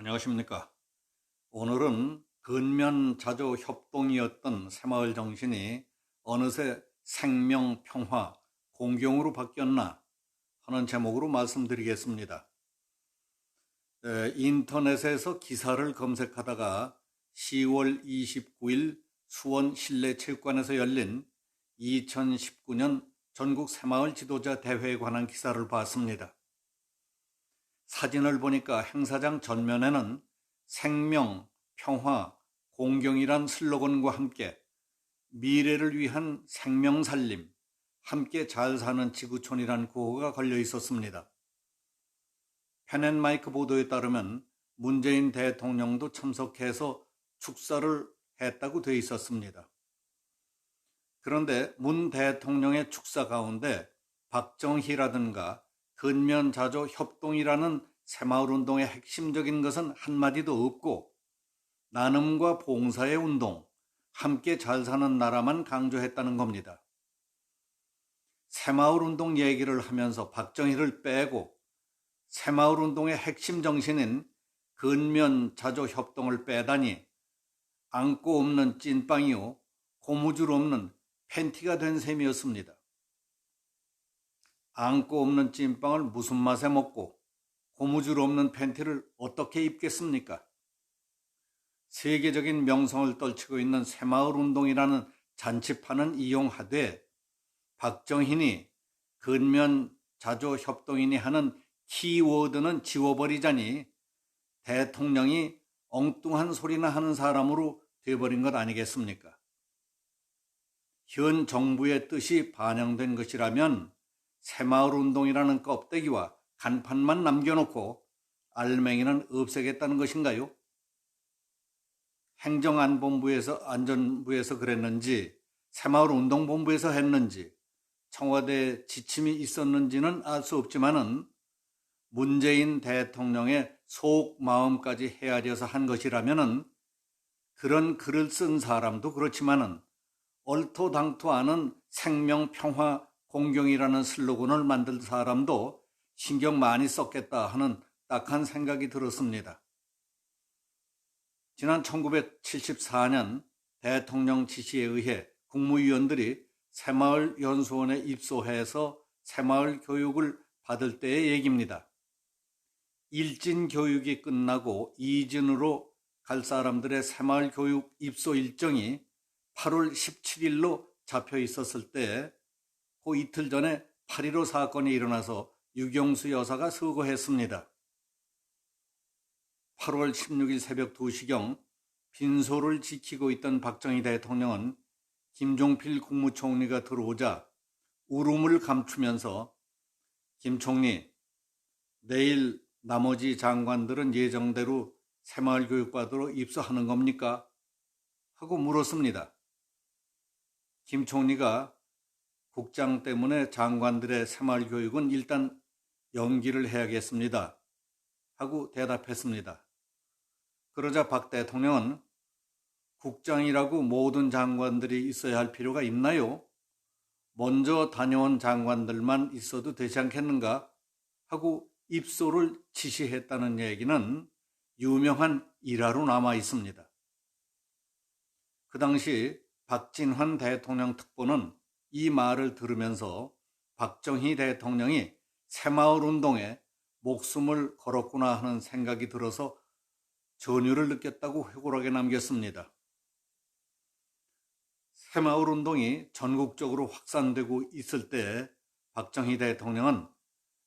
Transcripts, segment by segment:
안녕하십니까. 오늘은 근면자조 협동이었던 새마을 정신이 어느새 생명, 평화, 공경으로 바뀌었나 하는 제목으로 말씀드리겠습니다. 인터넷에서 기사를 검색하다가 10월 29일 수원 실내체육관에서 열린 2019년 전국 새마을 지도자 대회에 관한 기사를 봤습니다. 사진을 보니까 행사장 전면에는 생명, 평화, 공경이란 슬로건과 함께 미래를 위한 생명살림, 함께 잘 사는 지구촌이란 구호가 걸려 있었습니다. 펜앤마이크 보도에 따르면 문재인 대통령도 참석해서 축사를 했다고 되어 있었습니다. 그런데 문 대통령의 축사 가운데 박정희라든가 근면자조 협동이라는 새마을운동의 핵심적인 것은 한마디도 없고 나눔과 봉사의 운동, 함께 잘 사는 나라만 강조했다는 겁니다. 새마을운동 얘기를 하면서 박정희를 빼고 새마을운동의 핵심 정신인 근면자조 협동을 빼다니 안고 없는 찐빵이요 고무줄 없는 팬티가 된 셈이었습니다. 안고 없는 찐빵을 무슨 맛에 먹고 고무줄 없는 팬티를 어떻게 입겠습니까? 세계적인 명성을 떨치고 있는 새마을운동이라는 잔치판은 이용하되 박정희니 근면자조 협동이니 하는 키워드는 지워버리자니 대통령이 엉뚱한 소리나 하는 사람으로 되어버린 것 아니겠습니까? 현 정부의 뜻이 반영된 것이라면 새마을운동이라는 껍데기와 간판만 남겨놓고 알맹이는 없애겠다는 것인가요? 안전부에서 그랬는지 새마을운동본부에서 했는지 청와대 지침이 있었는지는 알 수 없지만은 문재인 대통령의 속마음까지 헤아려서 한 것이라면은 그런 글을 쓴 사람도 그렇지만은 얼토당토 않은 생명, 평화, 공경이라는 슬로건을 만들 사람도 신경 많이 썼겠다 하는 딱한 생각이 들었습니다. 지난 1974년 대통령 지시에 의해 국무위원들이 새마을연수원에 입소해서 새마을 교육을 받을 때의 얘기입니다. 일진 교육이 끝나고 이진으로 갈 사람들의 새마을 교육 입소 일정이 8월 17일로 잡혀 있었을 때 그 이틀 전에 8.15 사건이 일어나서 유경수 여사가 서거했습니다. 8월 16일 새벽 2시경 빈소를 지키고 있던 박정희 대통령은 김종필 국무총리가 들어오자 울음을 감추면서 김 총리, 내일 나머지 장관들은 예정대로 새마을교육받으러 입소하는 겁니까? 하고 물었습니다. 김 총리가 국장 때문에 장관들의 새마을교육은 일단 연기를 해야겠습니다. 하고 대답했습니다. 그러자 박 대통령은 국장이라고 모든 장관들이 있어야 할 필요가 있나요? 먼저 다녀온 장관들만 있어도 되지 않겠는가? 하고 입소를 지시했다는 얘기는 유명한 일화로 남아 있습니다. 그 당시 박진환 대통령 특보는 이 말을 들으면서 박정희 대통령이 새마을운동에 목숨을 걸었구나 하는 생각이 들어서 전율을 느꼈다고 회고록에 남겼습니다. 새마을운동이 전국적으로 확산되고 있을 때 박정희 대통령은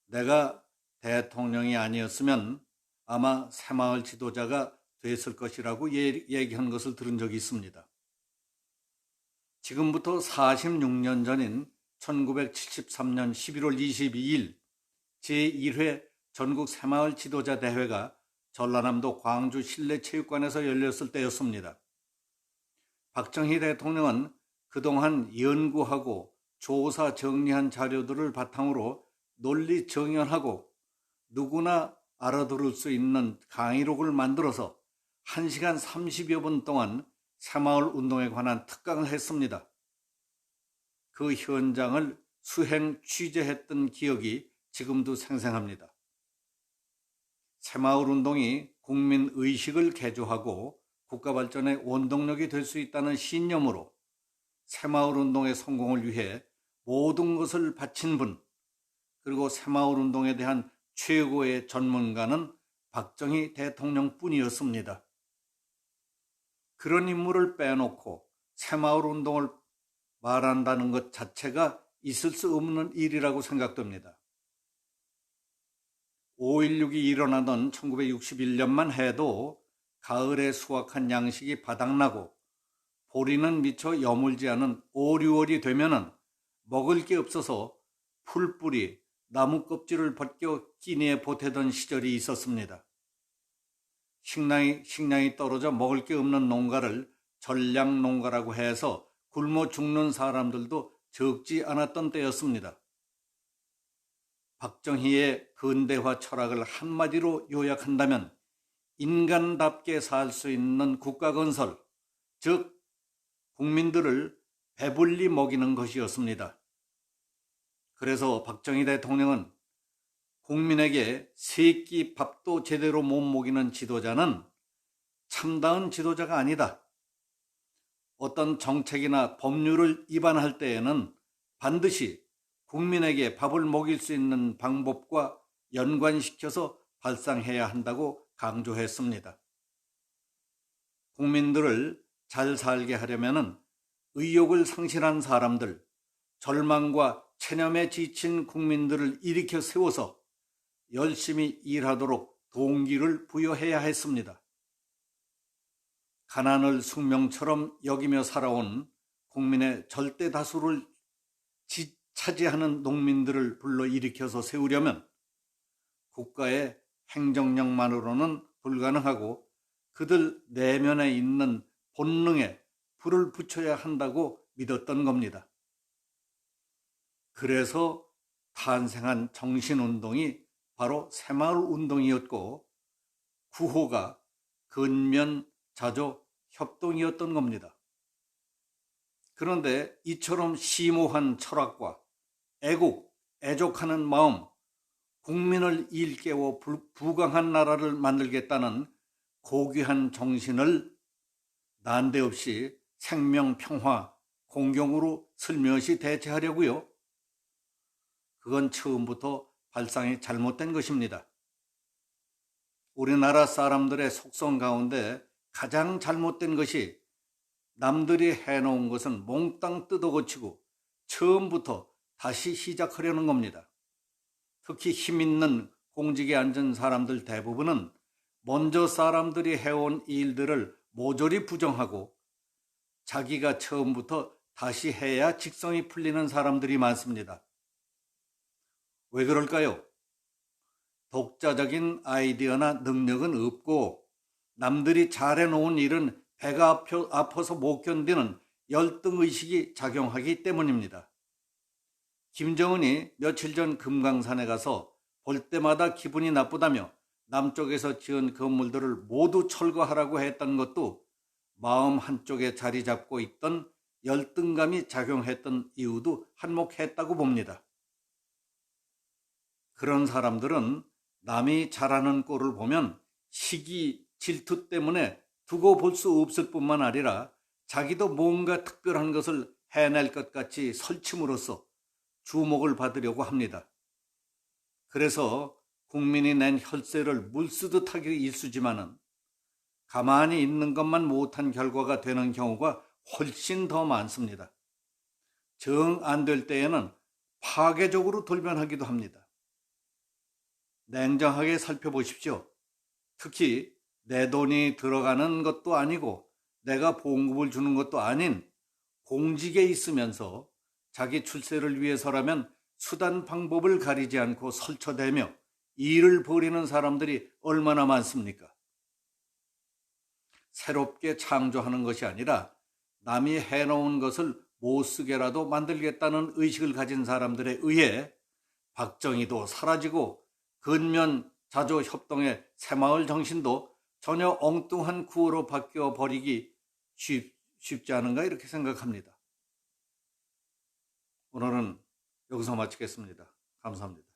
내가 대통령이 아니었으면 아마 새마을 지도자가 됐을 것이라고 얘기한 것을 들은 적이 있습니다. 지금부터 46년 전인 1973년 11월 22일 제1회 전국 새마을 지도자 대회가 전라남도 광주 실내체육관에서 열렸을 때였습니다. 박정희 대통령은 그동안 연구하고 조사 정리한 자료들을 바탕으로 논리 정연하고 누구나 알아들을 수 있는 강의록을 만들어서 1시간 30여 분 동안 새마을 운동에 관한 특강을 했습니다. 그 현장을 수행 취재했던 기억이 지금도 생생합니다. 새마을운동이 국민의식을 개조하고 국가발전의 원동력이 될 수 있다는 신념으로 새마을운동의 성공을 위해 모든 것을 바친 분, 그리고 새마을운동에 대한 최고의 전문가는 박정희 대통령뿐이었습니다. 그런 인물을 빼놓고 새마을운동을 말한다는 것 자체가 있을 수 없는 일이라고 생각됩니다. 5.16이 일어나던 1961년만 해도 가을에 수확한 양식이 바닥나고 보리는 미처 여물지 않은 5, 6월이 되면은 먹을 게 없어서 풀뿌리, 나무 껍질을 벗겨 끼니에 보태던 시절이 있었습니다. 식량이 떨어져 먹을 게 없는 농가를 전량농가라고 해서 굶어 죽는 사람들도 적지 않았던 때였습니다. 박정희의 근대화 철학을 한마디로 요약한다면 인간답게 살 수 있는 국가 건설, 즉 국민들을 배불리 먹이는 것이었습니다. 그래서 박정희 대통령은 국민에게 세 끼 밥도 제대로 못 먹이는 지도자는 참다운 지도자가 아니다. 어떤 정책이나 법률을 위반할 때에는 반드시 국민에게 밥을 먹일 수 있는 방법과 연관시켜서 발상해야 한다고 강조했습니다. 국민들을 잘 살게 하려면 의욕을 상실한 사람들, 절망과 체념에 지친 국민들을 일으켜 세워서 열심히 일하도록 동기를 부여해야 했습니다. 가난을 숙명처럼 여기며 살아온 국민의 절대 다수를 차지하는 농민들을 불러일으켜서 세우려면 국가의 행정력만으로는 불가능하고 그들 내면에 있는 본능에 불을 붙여야 한다고 믿었던 겁니다. 그래서 탄생한 정신운동이 바로 새마을운동이었고 구호가 근면, 자조, 협동이었던 겁니다. 그런데 이처럼 심오한 철학과 애국, 애족하는 마음, 국민을 일깨워 부강한 나라를 만들겠다는 고귀한 정신을 난데없이 생명, 평화, 공경으로 슬며시 대체하려고요. 그건 처음부터 발상이 잘못된 것입니다. 우리나라 사람들의 속성 가운데 가장 잘못된 것이 남들이 해놓은 것은 몽땅 뜯어고치고 처음부터 다시 시작하려는 겁니다. 특히 힘있는 공직에 앉은 사람들 대부분은 먼저 사람들이 해온 일들을 모조리 부정하고 자기가 처음부터 다시 해야 직성이 풀리는 사람들이 많습니다. 왜 그럴까요? 독자적인 아이디어나 능력은 없고 남들이 잘해놓은 일은 배가 아파서 못 견디는 열등의식이 작용하기 때문입니다. 김정은이 며칠 전 금강산에 가서 볼 때마다 기분이 나쁘다며 남쪽에서 지은 건물들을 모두 철거하라고 했던 것도 마음 한쪽에 자리 잡고 있던 열등감이 작용했던 이유도 한몫했다고 봅니다. 그런 사람들은 남이 잘하는 꼴을 보면 시기, 질투 때문에 두고 볼 수 없을 뿐만 아니라 자기도 뭔가 특별한 것을 해낼 것 같이 설침으로써 주목을 받으려고 합니다. 그래서 국민이 낸 혈세를 물쓰듯하게 일수지만은 가만히 있는 것만 못한 결과가 되는 경우가 훨씬 더 많습니다. 정 안 될 때에는 파괴적으로 돌변하기도 합니다. 냉정하게 살펴보십시오. 특히 내 돈이 들어가는 것도 아니고 내가 봉급을 주는 것도 아닌 공직에 있으면서 자기 출세를 위해서라면 수단 방법을 가리지 않고 설쳐대며 일을 벌이는 사람들이 얼마나 많습니까? 새롭게 창조하는 것이 아니라 남이 해놓은 것을 못쓰게라도 만들겠다는 의식을 가진 사람들에 의해 박정희도 사라지고 근면, 자조, 협동의 새마을 정신도 전혀 엉뚱한 구호로 바뀌어 버리기 쉽지 않은가 이렇게 생각합니다. 오늘은 여기서 마치겠습니다. 감사합니다.